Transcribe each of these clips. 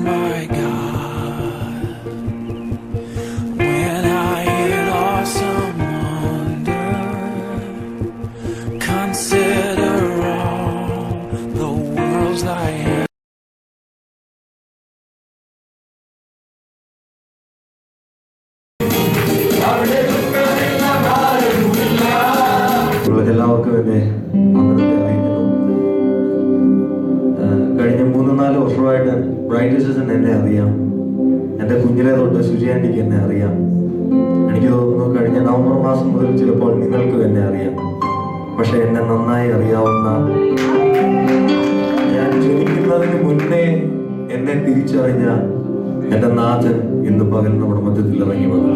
My God, when I in awesome wonder consider all the worlds I am. എല്ലാവർക്കും എന്നെ വന്ദനത്തെ അറിയിക്കുന്നു. കഴിഞ്ഞ 3-4 വർഷമായിട്ട് ബ്രൈറ്റ് വിഷസിന് എന്നെ അറിയാം. എൻ്റെ കുഞ്ഞിലെ തൊട്ട് സുജിയാൻറ്റിക്ക് എന്നെ അറിയാം. എനിക്ക് തോന്നുന്നു കഴിഞ്ഞ നവംബർ മാസം മുതൽ ചിലപ്പോൾ നിങ്ങൾക്കും എന്നെ അറിയാം. പക്ഷെ എന്നെ നന്നായി അറിയാവുന്ന, ഞാൻ ജനിക്കുന്നതിന് മുന്നേ എന്നെ തിരിച്ചറിഞ്ഞ എൻ്റെ നാഥൻ ഇന്ന് പകൽ നമ്മുടെ മധ്യത്തിൽ ഇറങ്ങി വന്നു.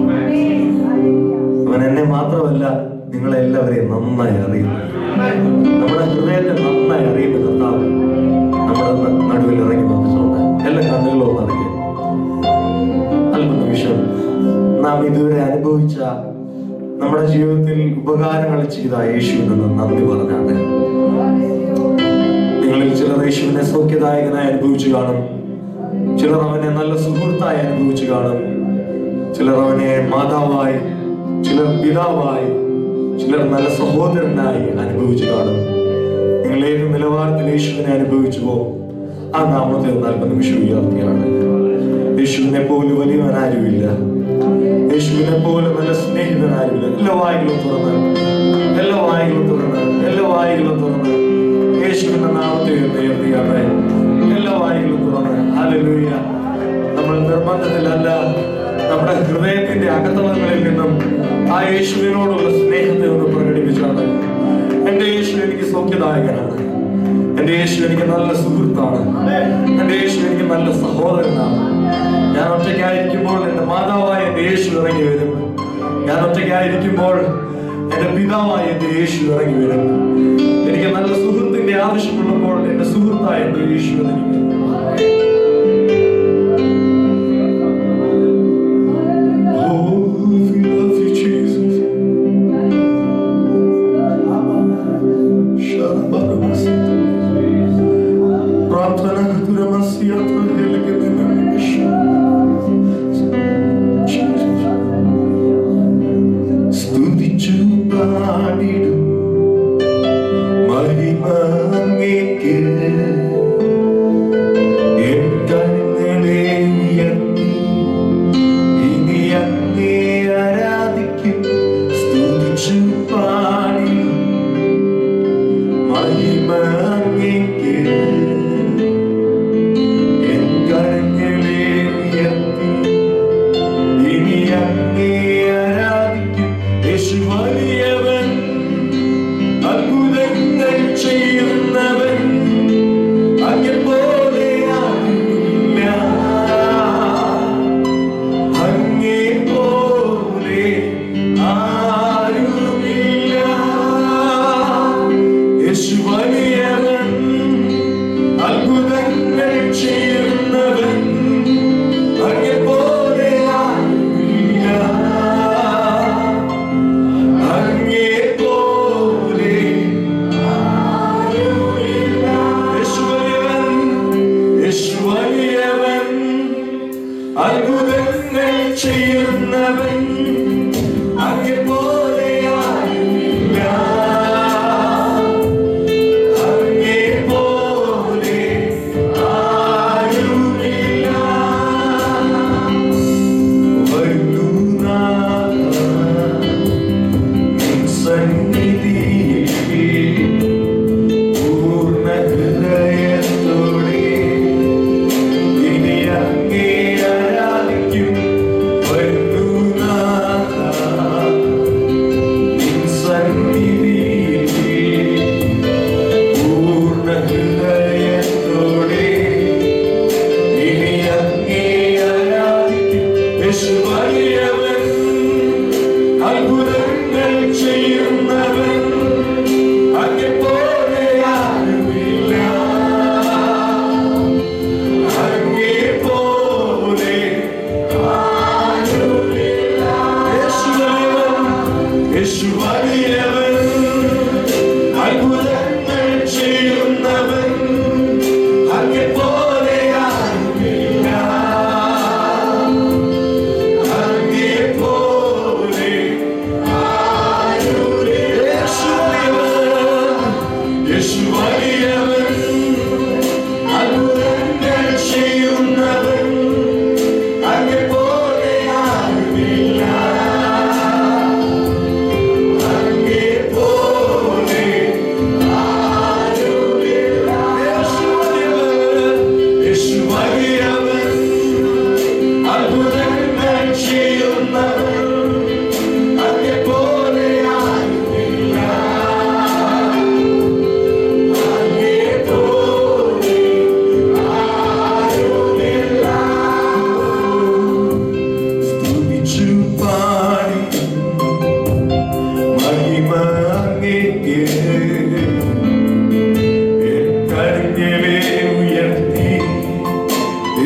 അവൻ എന്നെ മാത്രമല്ല നിങ്ങളെല്ലാവരെയും നന്നായി അറിയുന്നു. നമ്മുടെ ഹൃദയത്തെ നന്നായി അറിയുന്ന കർത്താവ് നമ്മുടെ നടുവിൽ ഇറങ്ങി വന്നിട്ടുണ്ട്. എല്ലാ കണ്ണുകളും ഒന്നറിയാം. അല്പനിമിഷം നാം ഇതുവരെ അനുഭവിച്ച നമ്മുടെ ജീവിതത്തിൽ ഉപകാരങ്ങൾ ചെയ്ത യേശുവിന് നന്ദി പറഞ്ഞാണ്. നിങ്ങളിൽ ചിലർ യേശുവിനെ സൗഖ്യദായകനായി അനുഭവിച്ചു കാണും, ചിലർ അവനെ നല്ല സുഹൃത്തായി അനുഭവിച്ചു കാണും, ചിലർ അവനെ മാതാവായി, ചിലർ പിതാവായി, ചിലർ നല്ല സഹോദരനായി അനുഭവിച്ചു കാണും. നിങ്ങൾ ഏത് നിലവാരത്തിൽ യേശുവിനെ അനുഭവിച്ചുവോ ആ നാമത്തെ അല്പനിമിഷം ഉയർത്തിയാണ്. യേശുവിനെ പോലെ വലിയവനാരുമില്ല, യേശുവിനെ പോലെ നല്ല സ്നേഹിതനാരുമില്ല. എല്ലാ വായികളും തുറന്ന് യേശുവിന്റെ നാമത്തെ ഉയർത്തിയാണ്. എല്ലാ വായികളും തുറന്ന് ഹല്ലേലൂയ. നമ്മൾ നിർബന്ധത്തിലല്ല, നമ്മുടെ ഹൃദയത്തിന്റെ അകത്തളങ്ങളിൽ നിന്നും ആ യേശുവിനോടുള്ള സ്നേഹത്തെ ഒന്ന് പ്രകടിപ്പിച്ചാണ്. എന്റെ യേശു എനിക്ക് സൗഖ്യദായകനാണ്, എന്റെ യേശു എനിക്ക് നല്ല സുഹൃത്താണ്, എന്റെ യേശു എനിക്ക് നല്ല സഹോദരനാണ്. ഞാൻ ഒറ്റയ്ക്കായിരിക്കുമ്പോൾ എന്റെ മാതാവായ എന്റെ യേശു ഇറങ്ങി വരും. ഞാൻ ഒറ്റയ്ക്കായിരിക്കുമ്പോൾ എന്റെ പിതാവായ എന്റെ യേശു ഇറങ്ങി വരും. എനിക്ക് നല്ല സുഹൃത്തിന്റെ ആവശ്യമുള്ളപ്പോൾ എന്റെ സുഹൃത്തായ എന്റെ യേശു ഇറങ്ങി വരും. Hallelujah.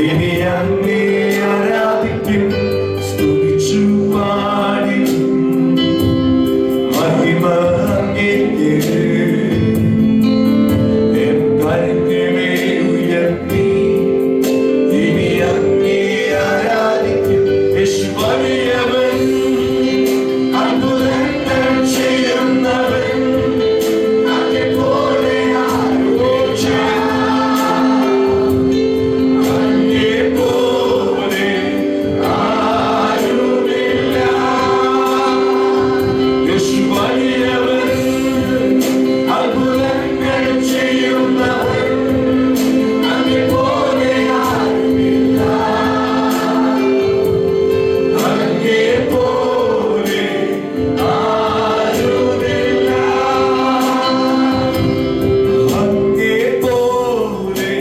ഇനി അങ്ങേ ആരാധിക്കും, സ്തുതിച്ചു പാടി മഹിമ അങ്ങേക്ക്. എൻ കരങ്ങളെ ഉയർത്തി ഇനി അങ്ങേ ആരാധിക്കും. യേശു വലിയവൻ, അത്ഭുതങ്ങൾ ചെയ്യുന്നവൻ, അങ്ങേപ്പോലെ ആരുമില്ല, അങ്ങേപ്പോലെ ആരുമില്ല. യേശു വലിയവൻ, അത്ഭുതങ്ങൾ ചെയ്യുന്നവൻ, അങ്ങേപ്പോലെ ആരുമില്ല, അങ്ങേപ്പോലെ ആരുമില്ല, അങ്ങേപ്പോലെ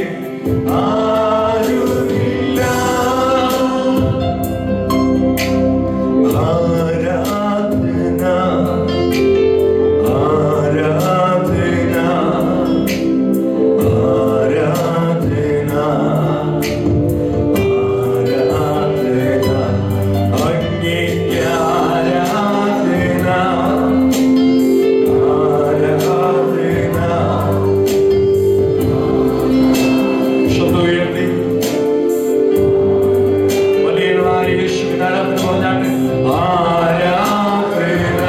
ആരുമില്ല. ആരാധന ആരാധന ആരാധന ആരാധന അങ്ങേക്ക് ആരാധന ആരാധന. ശബ്ദം ഉയർത്തി വലിയവനായ യേശുവിനെ ആരാധന പറഞ്ഞാട്ട് ആരാധന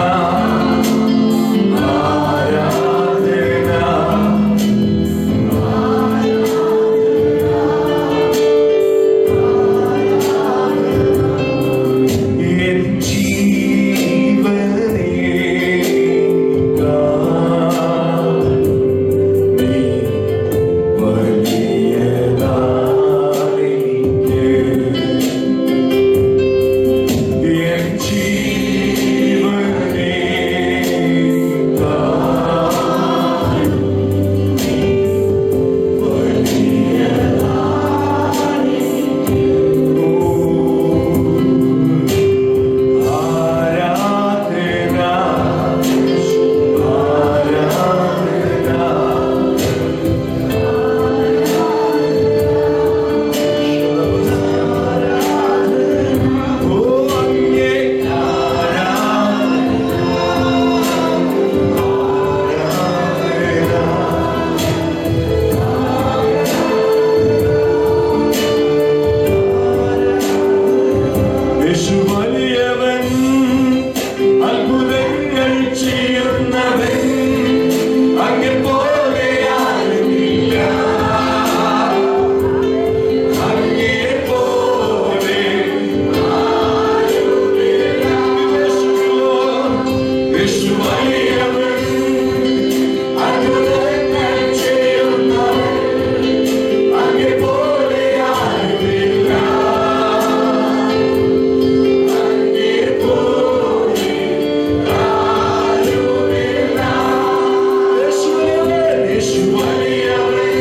ആരാധന. എൻ ജീവനേ നീ വലിയതാണെനിക്ക്. എൻ ജീവനേ ആരാധന ആരാധന. ഓ അങ്ങേ യേശു വലിയവൻ, അത്ഭുതങ്ങൾ ചെയ്യുന്നവൻ, അങ്ങേപ്പോലെ ആരുമില്ല, അങ്ങേപ്പോലെ ആരുമില്ല. യേശു വലിയവൻ, അത്ഭുതങ്ങൾ ചെയ്യുന്നവൻ, അങ്ങേപ്പോലെ ആരുമില്ല, അങ്ങേപ്പോലെ ആരുമില്ല. യേശു വലിയവൻ,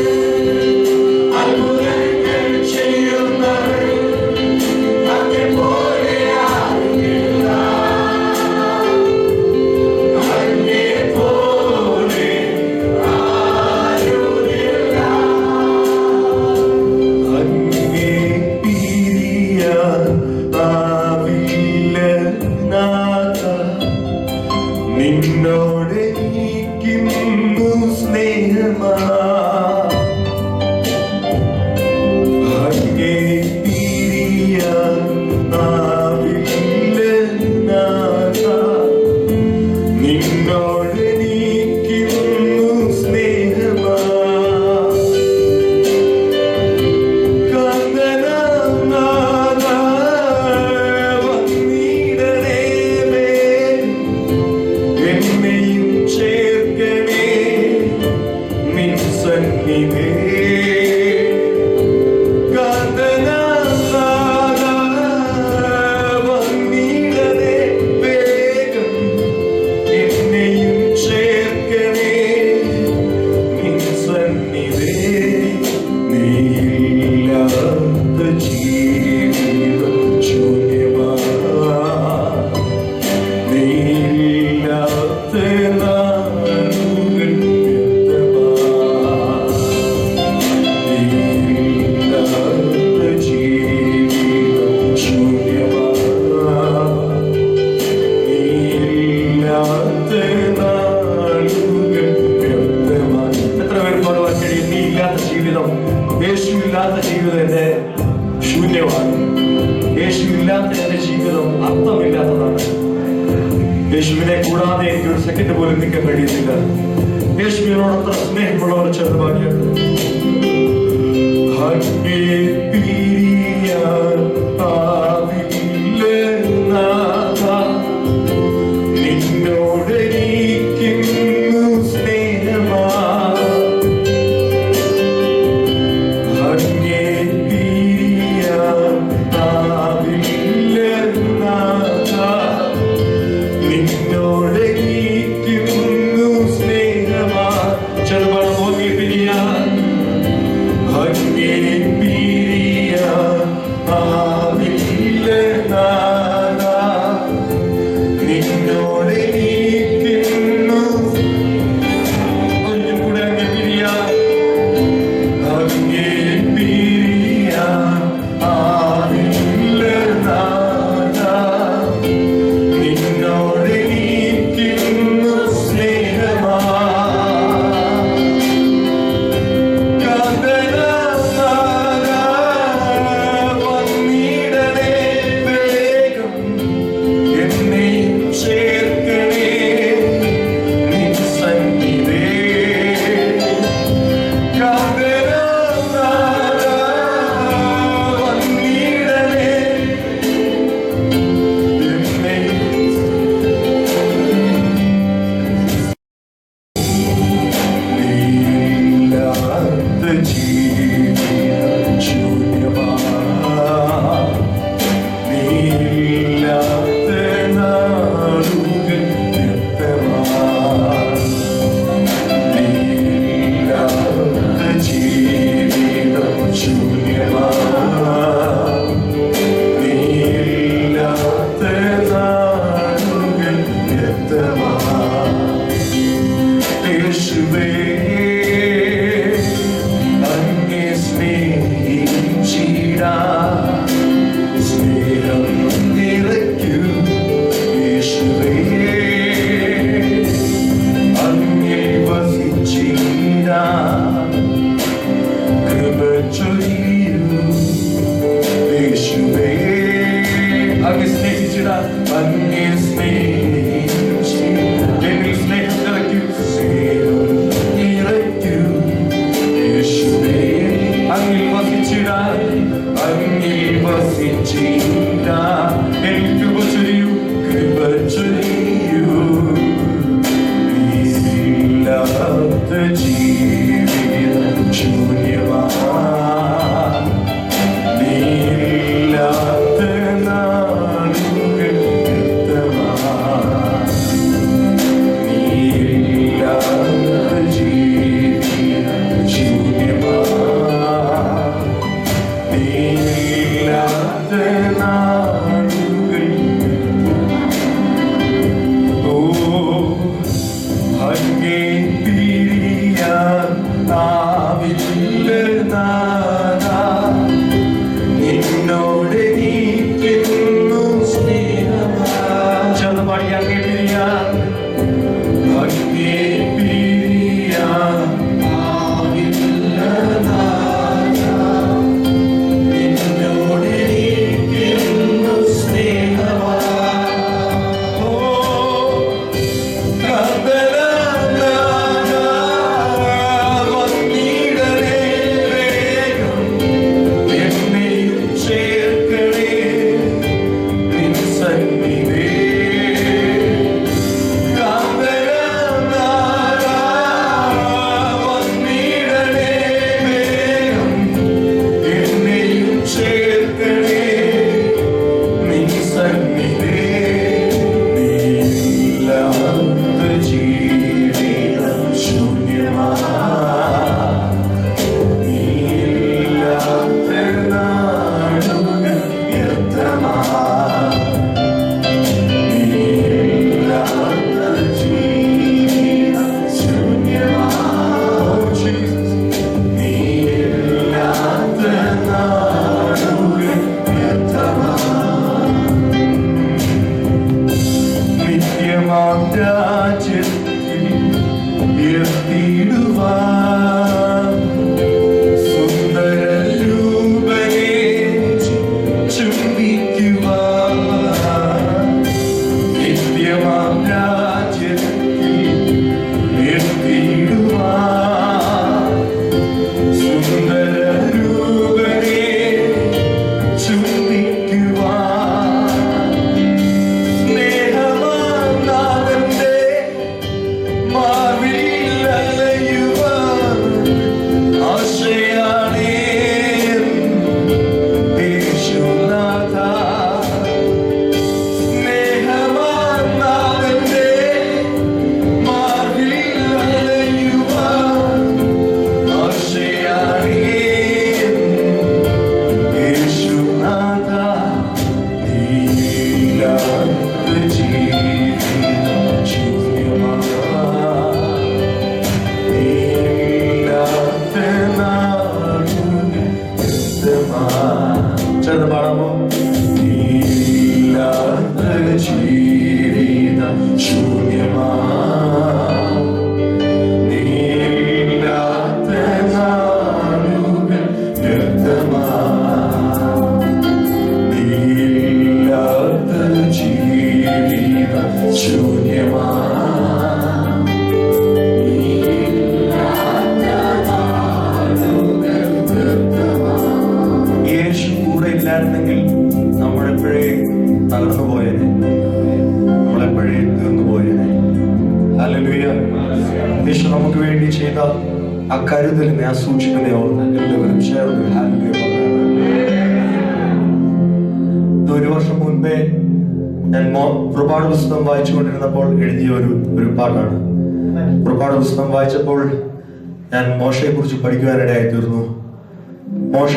അത്ഭുതങ്ങൾ ചെയ്യുന്നവൻ, അങ്ങേപ്പോലെ ആരുമില്ല, അങ്ങേപ്പോലെ ആരുമില്ല. അങ്ങേ പിരിയാൻ ആവില്ല നാഥ, നിന്നോട് എനിക്കിന്നു സ്നേഹമാ. അങ്ങേ പിരിയാൻ ആവില്ല നാഥ, നിന്നോട് എനിക്കിന്നു സ്നേഹമാ. കാന്തനാഥ വന്നിടണേ മേൽ, എന്നെയും ചേർക്കണേ നിൻ സന്നിധേ. കാന്തനാഥ വന്നിടണേ വേഗം, എന്നെയും ചേർക്കണേ നിൻ സന്നിധേ. നീയില്ലാത്ത ജീവിതം ശൂന്യമാ, നീയില്ലാത്ത നാളുകൾ വ്യർത്ഥമാ, നീയില്ലാത്ത ജീവിതം എന്റെ ശൂന്യമാണ്. യേശു ഇല്ലാത്ത എന്റെ ജീവിതം അർത്ഥമില്ലാത്തതാണ്. യേശുവിനെ കൂടാതെ എനിക്ക് ഒരു സെക്കൻഡ് പോലും നിൽക്കാൻ കഴിയുന്നില്ല. യേശുവിനോട് അത്ര സ്നേഹമുള്ളവർ ചെറുതാക്കിയത് ചേർന്ന് പാടാമോ? നീയില്ലാത്ത ജീവിത ശൂന്യമാ, നീയില്ലാത്ത നാളുകൾ വ്യർത്ഥമാ, നീയില്ലാത്ത ജീവിത ശൂന്യമാ. ില്ലെങ്കിൽ നമ്മളെപ്പോഴേ തകർന്നു പോയേനെ, നമ്മളെപ്പോഴേ തീർന്നു പോയേനെ. ഹല്ലേലൂയ. യേശു നമുക്ക് വേണ്ടി ചെയ്ത ആ കരുതലിനെ, ആ സൂക്ഷിപ്പിനെ ഓർത്ത് എല്ലാവരും ചേർന്ന് ഹല്ലേലൂയ. ഒരു വർഷം മുൻപേ ഞാൻ പുറപ്പാട് പുസ്തകം വായിച്ചുകൊണ്ടിരുന്നപ്പോൾ എഴുതിയ ഒരു പാട്ടാണ്. പുറപ്പാട് പുസ്തകം വായിച്ചപ്പോൾ ഞാൻ മോശയെ കുറിച്ച് പഠിക്കുവാനിടയായി തീർന്നു. മോശ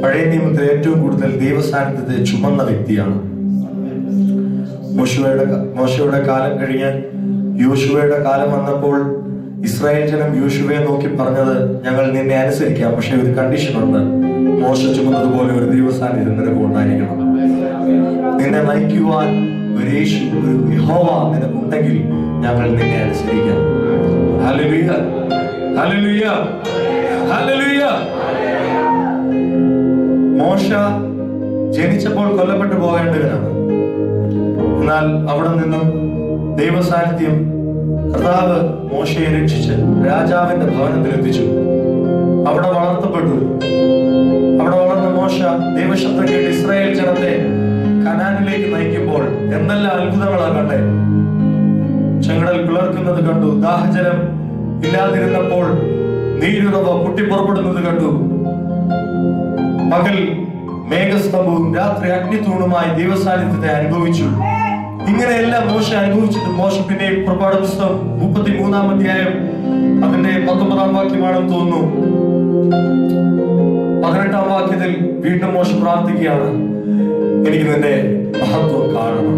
പഴയ നിയമത്തിൽ ഏറ്റവും കൂടുതൽ ദൈവസാന്നിധ്യത്തെ ചുമന്ന വ്യക്തിയാണ്. മോശയുടെ കാലം കഴിഞ്ഞാൽ യോശുവയുടെ കാലം വന്നപ്പോൾ ഇസ്രായേൽ ജനം യോശുവയെ നോക്കി പറഞ്ഞത്, ഞങ്ങൾ നിന്നെ അനുസരിക്കാം, പക്ഷെ ഒരു കണ്ടീഷൻ ഉണ്ട്, മോശ ചുമന്നതുപോലെ ഒരു ദൈവസാന്നിധ്യം നിനക്ക് ഉണ്ടായിരിക്കണം. നിന്നെ നയിക്കുവാൻ ഒരു യേശു, ഒരു യഹോവ നിനക്കുണ്ടെങ്കിൽ ഞങ്ങൾ നിന്നെ അനുസരിക്കാം. Hallelujah, hallelujah, hallelujah. മോശ ജനിച്ചപ്പോൾ കൊല്ലപ്പെട്ടു പോകേണ്ടവനാണ്. എന്നാൽ അവിടെ നിന്നും ദൈവസാന്നിധ്യം കർത്താവ് മോശയെ രക്ഷിച്ച് രാജാവിന്റെ ഭവനത്തിലെത്തിച്ചു. അവിടെ വളർത്തപ്പെട്ടു. അവിടെ വളർന്ന മോശ ദൈവശബ്ദം കേട്ട് ഇസ്രായേൽ ജനത്തെ കനാനിലേക്ക് നയിക്കുമ്പോൾ എന്തെല്ലാം അത്ഭുതങ്ങളാണ് കണ്ടേ. ചെങ്കടൽ പിളർക്കുന്നത് കണ്ടു, ദാഹജലം ഇല്ലാതിരുന്നപ്പോൾ നീരുറവ പൊട്ടിപ്പുറപ്പെടുന്നത് കണ്ടു, പകൽ മേഘസ്തംഭവും രാത്രി അഗ്നിത്തൂണുമായി ദൈവസാന്നിധ്യത്തെ അനുഭവിച്ചു. ഇങ്ങനെയെല്ലാം മോശ അനുഭവിച്ചിട്ട് മോശ പിന്നെ പുറപ്പാട് പുസ്തകം 33-ാം അധ്യായം അതിന്റെ 19-ാം വാക്യമാണെന്ന് തോന്നുന്നു. 18-ാം വാക്യത്തിൽ വീണ്ടും മോശ പ്രാർത്ഥിക്കുകയാണ്, എനിക്ക് നിന്റെ മഹത്വം കാണണം.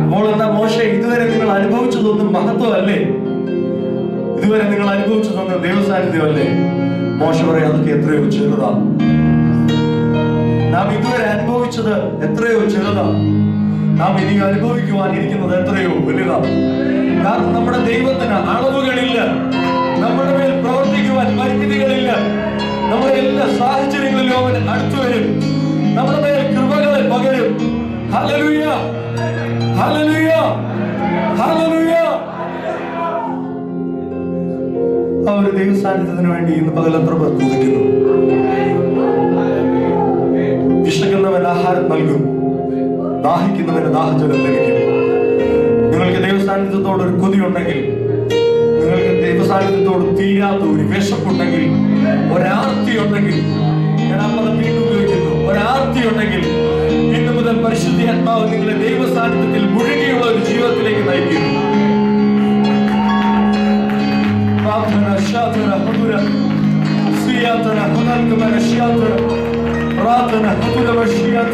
അപ്പോൾ എന്താ മോശ, ഇതുവരെ നിങ്ങൾ അനുഭവിച്ചതൊന്നും മഹത്വമല്ലേ? ഇതുവരെ നിങ്ങൾ അനുഭവിച്ചതൊന്നും ദൈവസാന്നിധ്യമല്ലേ? മോശ പറയാം, അതൊക്കെ എത്രയോ ചെറുതാ. നാം ഇതുവരെ അനുഭവിച്ചത് എത്രയോ ചെറുതാ. നാം ഇനി അനുഭവിക്കുവാനിരിക്കുന്നത് എത്രയോ വലുതാ. കാരണം നമ്മുടെ ദൈവത്തിന് അളവുകളില്ല, നമ്മുടെ മേൽ പ്രവർത്തിക്കുവാൻ പരിമിതികളില്ല. നമ്മുടെ എല്ലാ സാഹചര്യങ്ങളിലും അവൻ അടുത്തു വരും, നമ്മുടെ മേൽ കൃപകളെ പകരും. Hallelujah, hallelujah, hallelujah. ആ ഒരു ദൈവസാന്നിധ്യത്തിന് വേണ്ടി ഇന്ന് പകൽ എത്ര പേർ കൊതിക്കുന്നു. വിശക്കുന്നവൻ ആഹാരം നൽകും, ദാഹിക്കുന്നവന് ദാഹജലം ലഭിക്കും. നിങ്ങൾക്ക് ദൈവസാന്നിധ്യത്തോട് ഒരു കൊതിയുണ്ടെങ്കിൽ, നിങ്ങൾക്ക് ദൈവസാന്നിധ്യത്തോട് തീരാത്ത ഒരു വിശപ്പുണ്ടെങ്കിൽ, ഒരാർത്തി ഉണ്ടെങ്കിൽ, ഞാൻ ആ പദം വീണ്ടും ഉപയോഗിക്കുന്നു, ഒരാർത്തി ഉണ്ടെങ്കിൽ ഇന്നു മുതൽ പരിശുദ്ധാത്മാവ് നിങ്ങളെ ദൈവസാന്നിധ്യത്തിൽ മുഴുകിയുള്ള ഒരു ജീവിതത്തിലേക്ക് നയിക്കുന്നു. പ്രാർത്ഥന ശാതന ഹുദുര സിയാതന ഹുനൽകമന ശാതന പ്രാർത്ഥന ഹുദുര വശിയാത.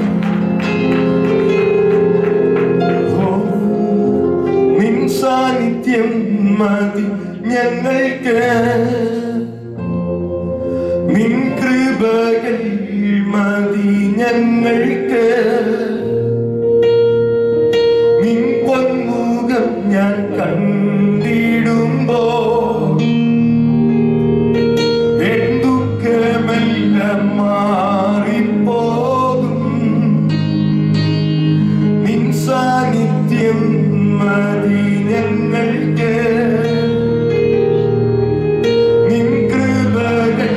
നിൻ സാന്നിധ്യം മതി ഞങ്ങൾക്ക്, നിൻ കൃപകൾ മതി ഞങ്ങൾക്ക്, നിൻ പൊന്മുഖം ഞാൻ കണ്ടിടുമ്പോ എന്തുക്കമെല്ലാം മാറിപ്പോകും. നിൻ സാന്നിധ്യം മതി ഞങ്ങൾക്ക്, നിൻ കൃപകൾ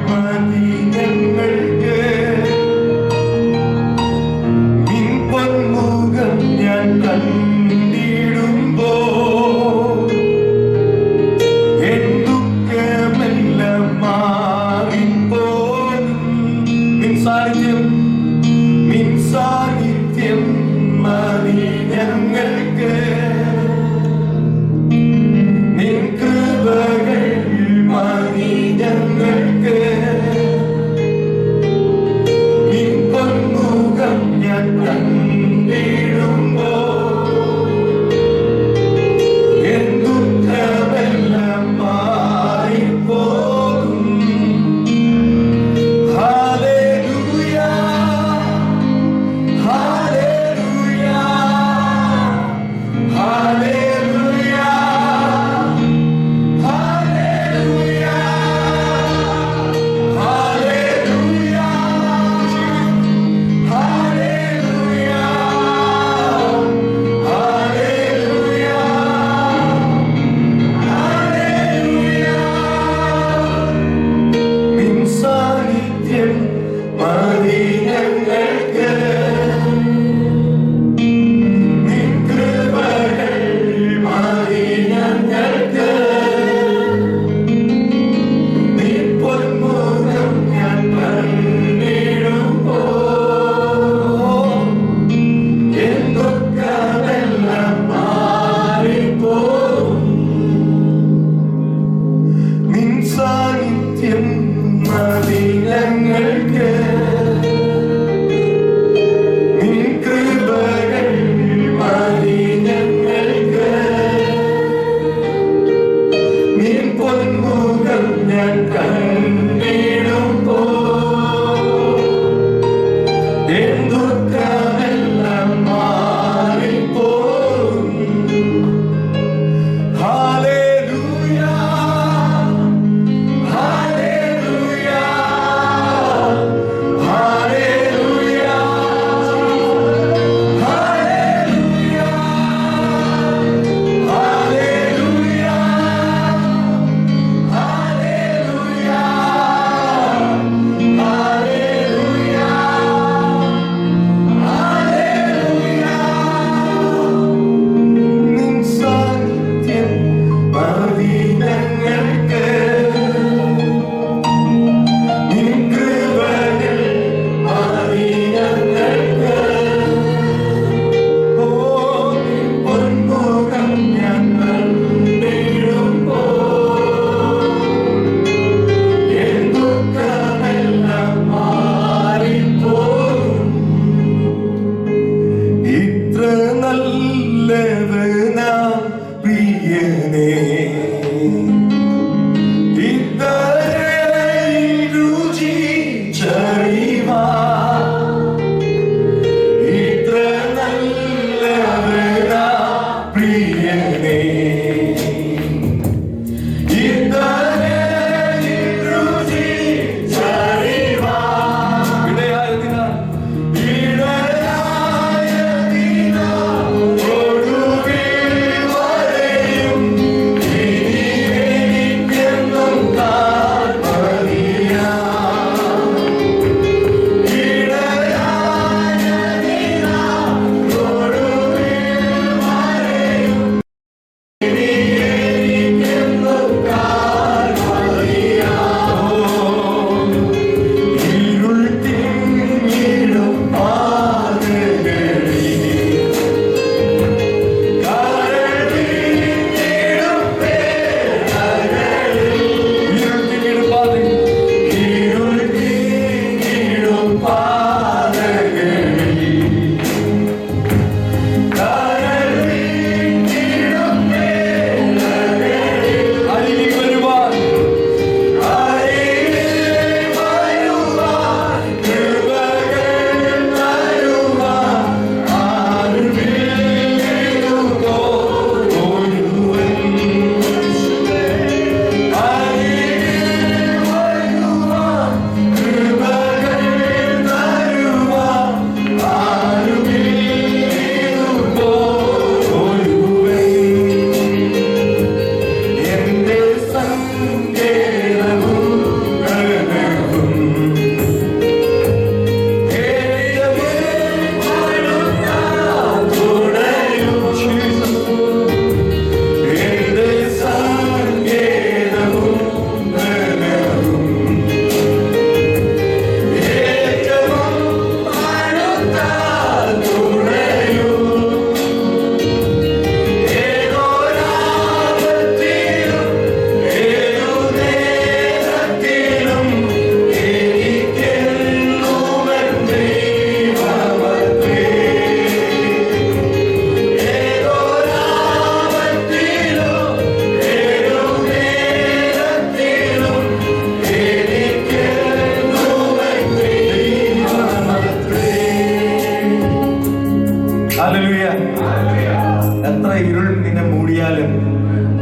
മതി ഞങ്ങൾക്ക്, നിൻ പൊന്മുഖം ഞാൻ കണ്ടിടുമ്പോ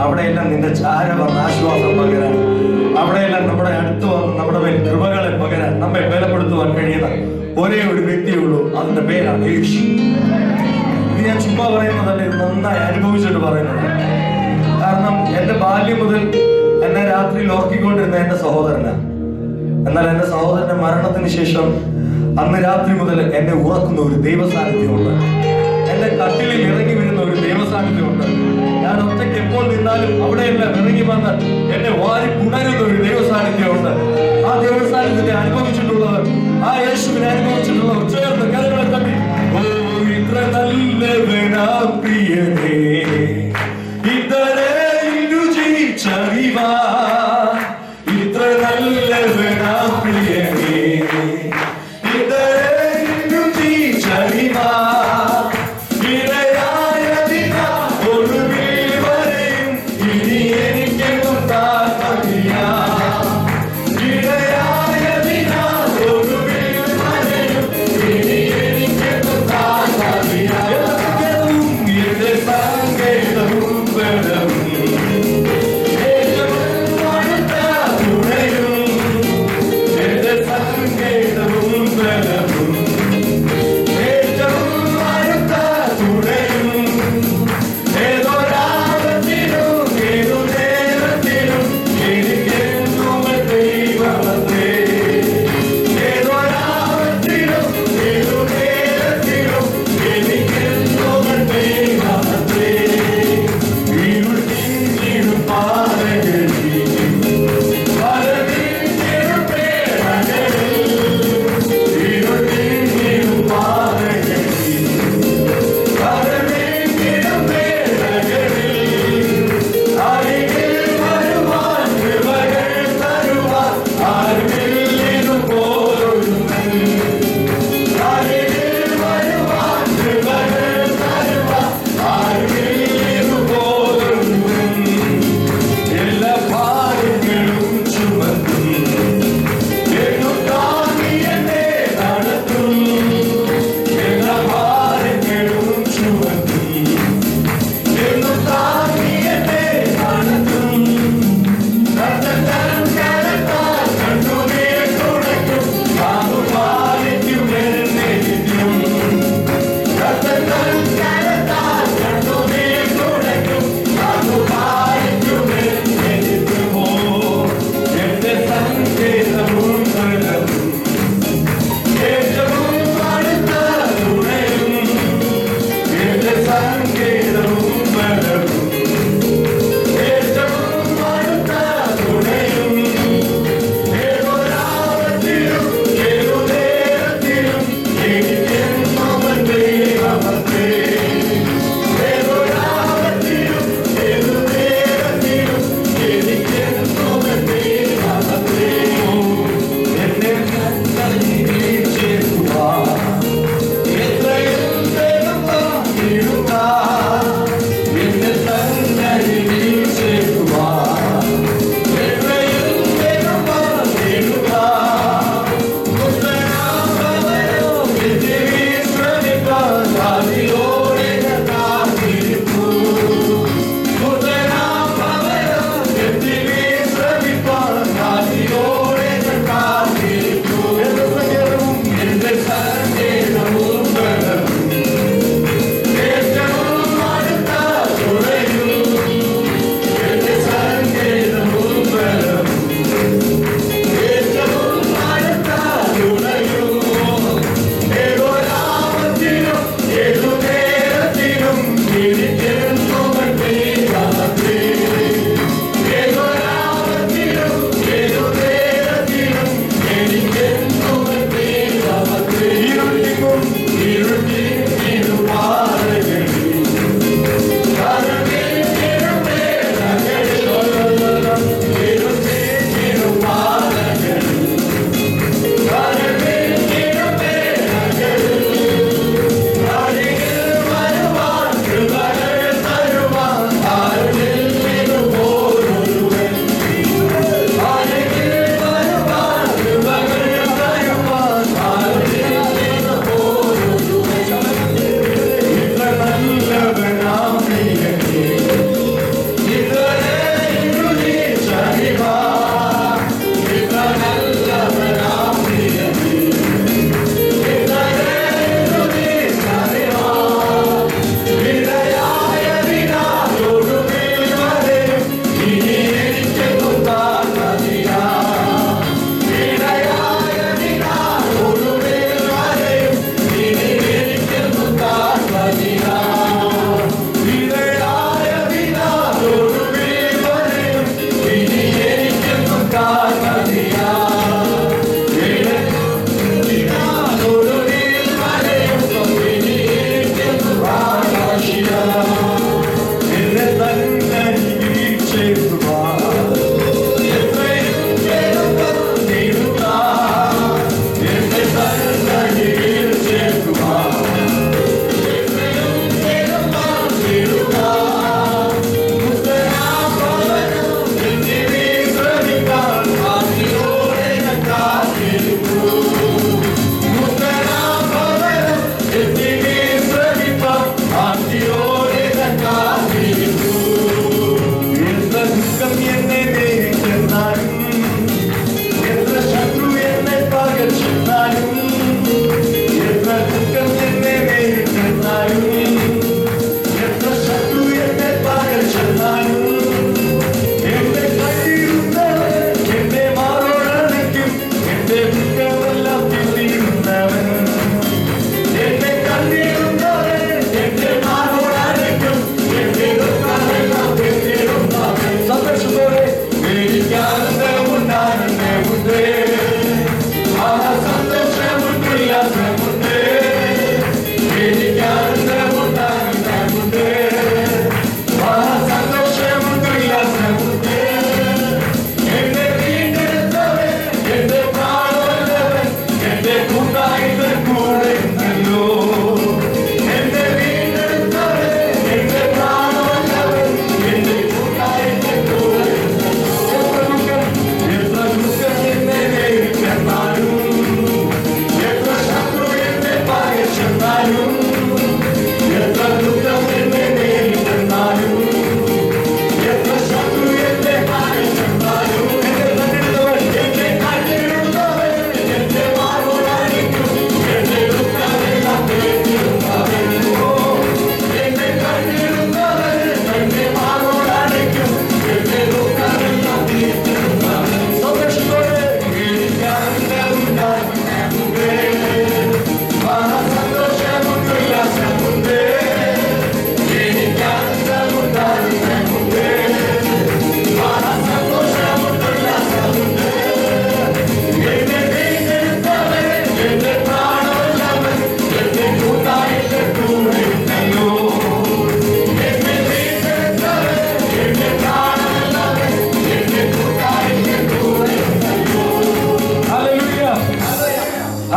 അവിടെയെല്ലാം നിന്റെ ചാര വന്ന് ആശ്വാസം പകരാൻ, അവിടെയെല്ലാം നമ്മുടെ അടുത്ത് വന്ന് നമ്മുടെ മേൽ കൃപകളെ പകരാൻ, നമ്മെ ബലപ്പെടുത്തുവാൻ കഴിയുന്ന ഒരേ ഒരു വ്യക്തിയേ ഉള്ളൂ. അതിന്റെ പേരാണ് യേശു. ഇത് ഞാൻ ചുമ്മാ പറയുന്നതല്ല, ഇത് നന്നായി അനുഭവിച്ചിട്ട് പറയുന്നത്. കാരണം എന്റെ ബാല്യം മുതൽ എന്നെ രാത്രിയിൽ ഓർക്കിക്കൊണ്ടിരുന്ന എന്റെ സഹോദരനാണ്. എന്നാൽ എന്റെ സഹോദരന്റെ മരണത്തിന് ശേഷം അന്ന് രാത്രി മുതൽ എന്നെ ഉറക്കുന്ന ഒരു ദൈവസാന്നിധ്യമുണ്ട്. എന്റെ കട്ടിലിൽ ഇറങ്ങി വരുന്ന ഒരു ദൈവസാന്നിധ്യമുണ്ട്. ഞാൻ ഒറ്റയ്ക്ക് എപ്പോൾ നിന്നാലും അവിടെയെല്ലാം ഇറങ്ങി വന്ന് എന്നെ വാരി പുണരുന്ന ഒരു ദൈവസാന്നിധ്യമുണ്ട്. ആ ദൈവസാന്നിധ്യത്തെ അനുഭവിച്ചിട്ടുള്ളവർ, ആ യേശുവിനെ അനുഭവിച്ചിട്ടുള്ളവർ ചേർന്ന് കരങ്ങളെ തട്ടി, ഓ ഇത്ര നല്ലവനാ പ്രിയനേ, ഇത്രയും രുചിച്ചറിവാ, ഇത്ര നല്ലവനാ പ്രിയനേ, ഇത്രയും രുചിച്ചറിവാ, ഇടയായതിനാ ഒടുവിൽ വരെയും ഇനി എനിക്കെന്നും താല്പര്യ, ഇടയായതിനാ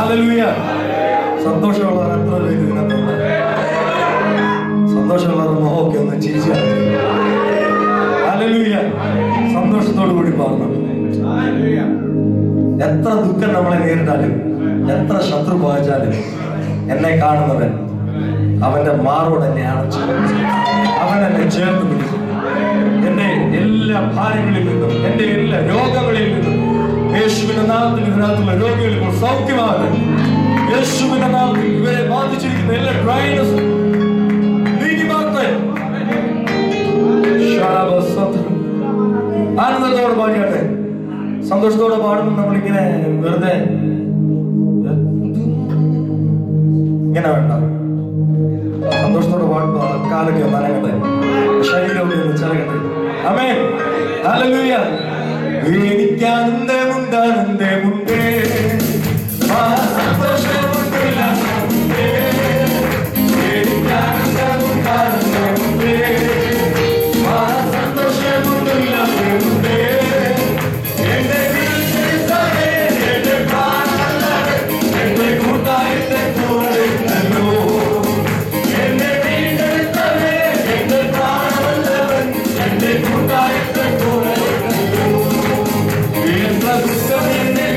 ഹല്ലേലൂയ. സന്തോഷമുള്ളവർ എത്ര പേര് ഇതിനകത്തുണ്ട്? സന്തോഷമുള്ളവർ മുഖമൊക്കെ ഒന്ന് ചിരിച്ചാണ്. ഹല്ലേലൂയ. സന്തോഷത്തോടു കൂടി പറഞ്ഞു. എത്ര ദുഃഖം നമ്മളെ നേരിട്ടാലും, എത്ര ശത്രു ബാധിച്ചാലും, എന്നെ കാണുന്നവൻ അവന്റെ മാറോട് എന്നെ അടച്ചു, അവൻ എന്നെ ചേർത്ത് പിടിക്കും. എന്റെ എല്ലാ ഭാരങ്ങളിൽ നിന്നും, എന്റെ എല്ലാ രോഗങ്ങളിൽ നിന്നും യേശുവിന്റെ നാമത്തിൽ ഇതിനകത്തുള്ള രോഗികൾ ഇപ്പോൾ സൗഖ്യമാകട്ടെ. യേശുവിന്റെ നാമത്തിൽ ഇവരെ ബാധിച്ചിരിക്കുന്ന എല്ലാ ഡ്രൈനസ് നീങ്ങി മാറട്ടെ. ആനന്ദത്തോടെ പാടിയാട്ടെ. സന്തോഷത്തോടെ പാടുമ്പോൾ നമ്മളിങ്ങനെ വെറുതെ ഇങ്ങനെ വേണ്ട. സന്തോഷത്തോടെ പാടുമ്പോ കാലൊക്കെ നനകട്ടെ, ശരീരമൊക്കെ ഒന്ന് ചിറകട്ടെ. ആമേൻ. ഹല്ലേലൂയ. എനിക്ക് ആനന്ദമുണ്ട്, ആനന്ദമുണ്ട്, സന്തോഷമുണ്ട്, ഉല്ലാസമുണ്ട്. എനിക്ക് ആനന്ദമുണ്ട്, ആനന്ദമുണ്ട്, സന്തോഷമുണ്ട്, ഉല്ലാസമുണ്ട്. എന്റെ വീട്ടിലെ എന്റെ പ്രാണനല്ലവൻ, എന്റെ കൂട്ടായത്തെ കൂടെയുണ്ടല്ലോ. എന്റെ വീട്ടിലെ എന്റെ പ്രാണനല്ലവൻ, എന്റെ കൂട്ടായത്തെ കൂടെയുണ്ടല്ലോ. എത്ര ദുഃഖം എന്നെ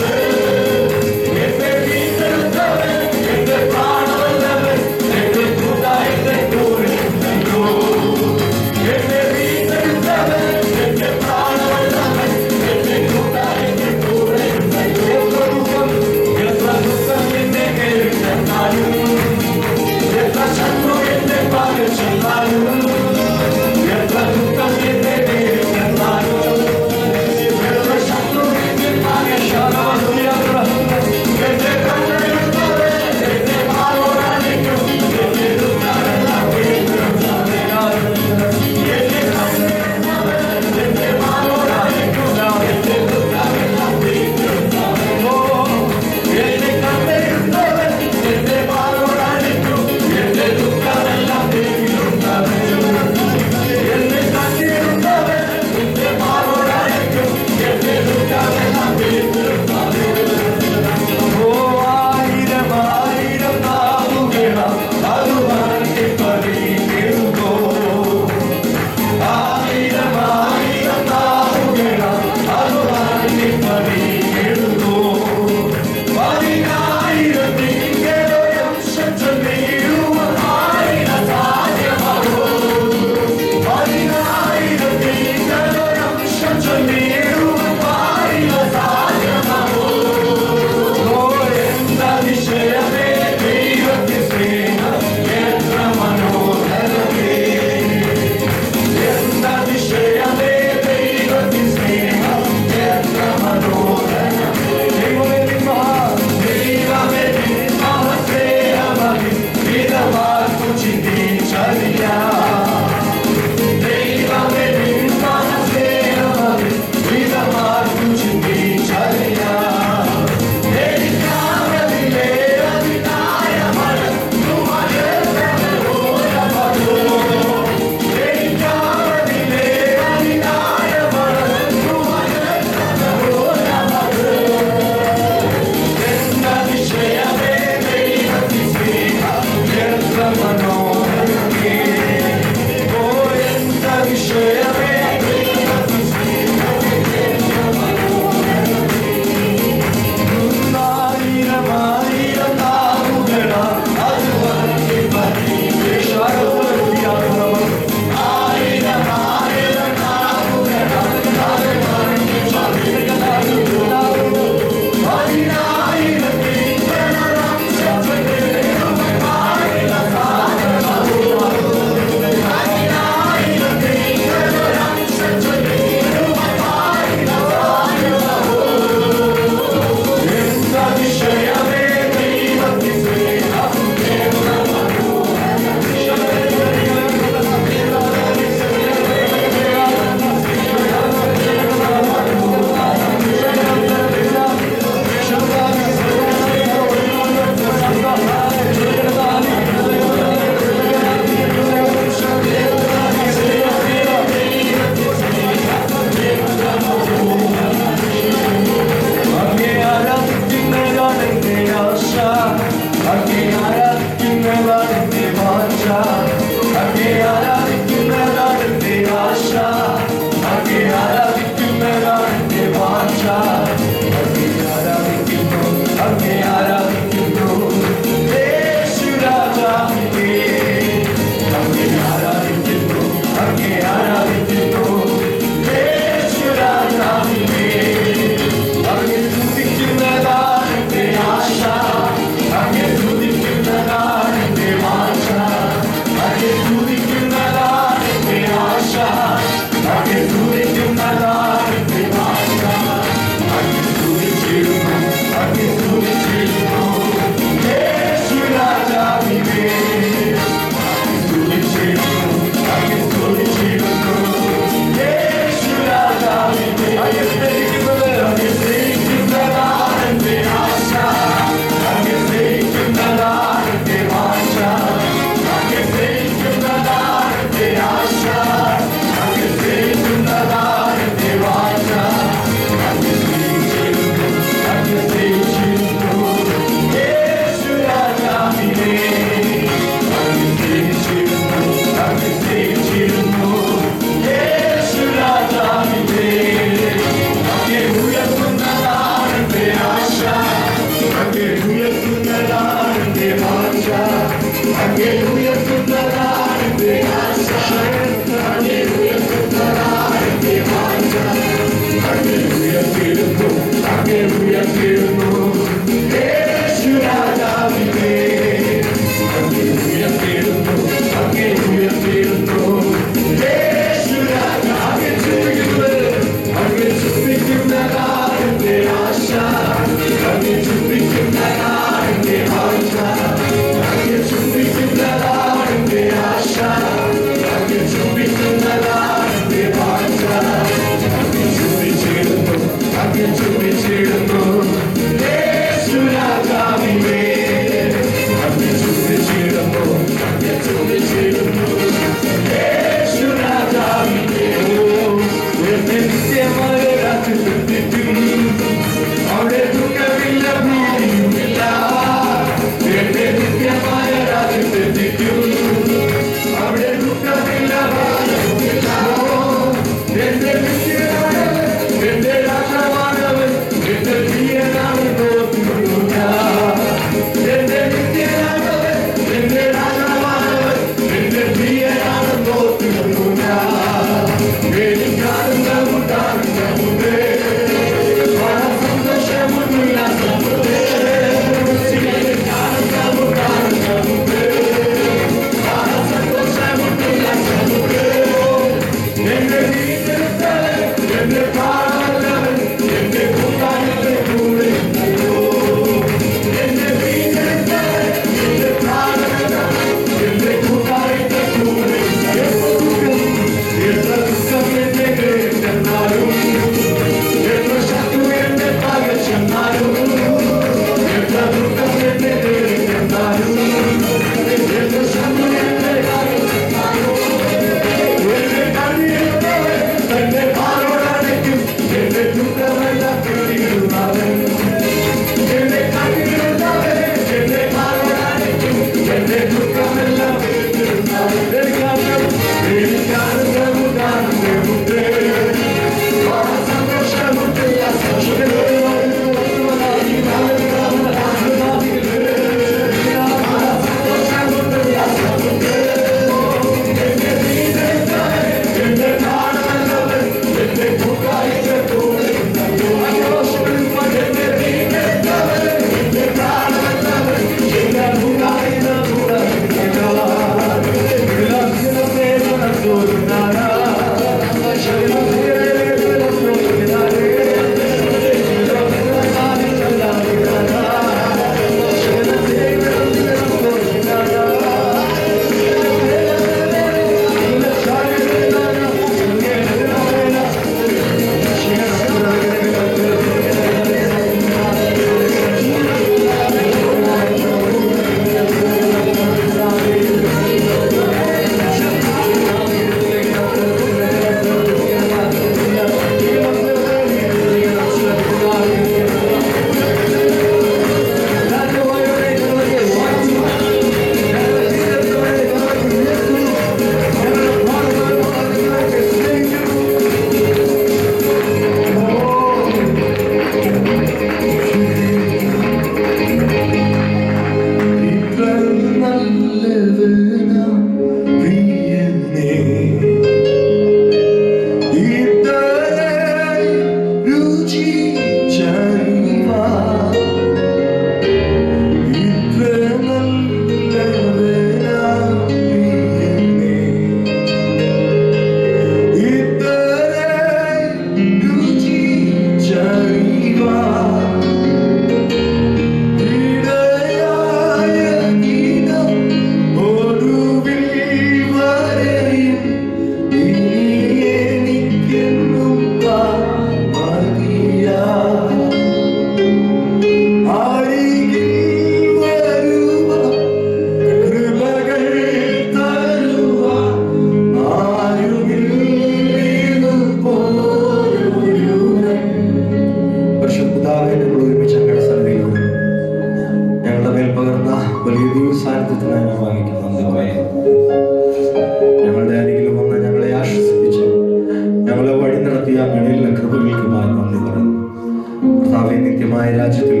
നിത്യമായ രാജ്യത്തിൽ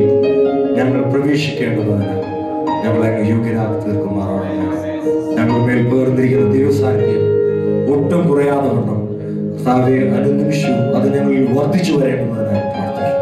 ഞങ്ങൾ പ്രവേശിക്കേണ്ടതിന് ഞങ്ങളെ യോഗ്യരാക്കി തീർക്കുമാറാണ്. ഞങ്ങളുടെ മേൽ പേർന്നിരിക്കുന്ന ദൈവസാന്നിധ്യം ഒട്ടും കുറയാതെ വണ്ണം കർത്താവേ അനുനിമിഷവും അത് ഞങ്ങളിൽ വർദ്ധിച്ചു വരേണ്ടതിനായി പ്രാർത്ഥിക്കുന്നു.